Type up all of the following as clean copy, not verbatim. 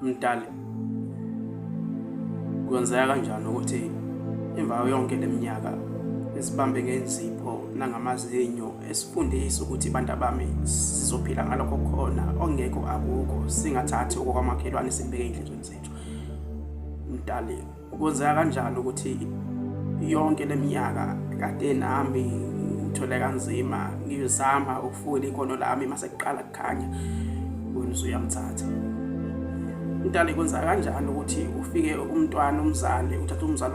Mdali, kwenzeka kanjani ukuthi emva yonke leminyaka esibambe ngenzipho nangamazinyo esifundisa ukuthi abantu bami sizophila ngalokho khona ongekho akukho singathathi okwamakhelwane sibeke endleleni zethu. Mdali, kwenzeka kanjani ukuthi yonke leminyaka kade nami ngithole kanzima ngizama ukufuna ikhono lami mase kuqala kukhanya wena usuyamthatha. Mdali, kwenzeka kanjani ukuthi ufike umntwana umzali uthatha umzali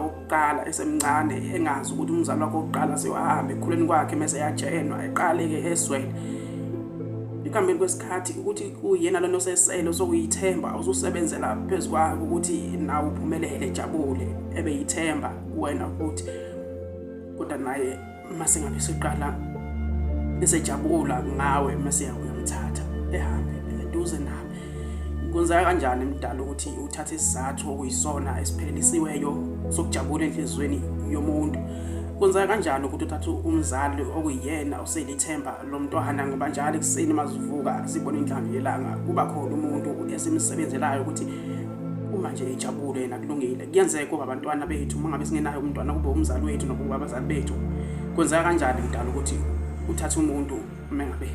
wokuqala esemncane engazi ukuthi umzali wakhe wokuqala sewahamba ekukhuleni kwakhe mase yajenwa eqale-ke eswele ekuhambeni kwesikhathi ukuthi kuyena lona osesele sokuyithemba ususebenzela phezu kwakhe ukuthi nawe uphumelele ejabule ebeyithemba kuwena futhi kodwa naye mase ngabe siqala esejabula ngawe mase uyamthatha ehambe eduze nawe. Kwenzeka kanjani mdala ukuthi uthathe isizathu okuyisona esiphelelisiweyo sokujabula enhlizweni yomuntu? Kwenzeka kanjani ukuthi uthathe umzali okuyena oselithemba lo mntwana ngoba njalo ekuseni mazivuka sibona inhlanzi yelanga kuba khona umuntu esimsebenzelayo ukuthi uma nje ejabule yena kulungile? Kuyenzeka kuba abantwana bethu uma ngabe singenayo umntwana kube umzali wethu nokuba abazali bethu. Kwenzeka kanjani mdala ukuthi uthathe umuntu mengabe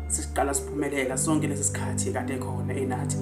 siqala siphumelela sonke lesi sikhathi kade khona enathi?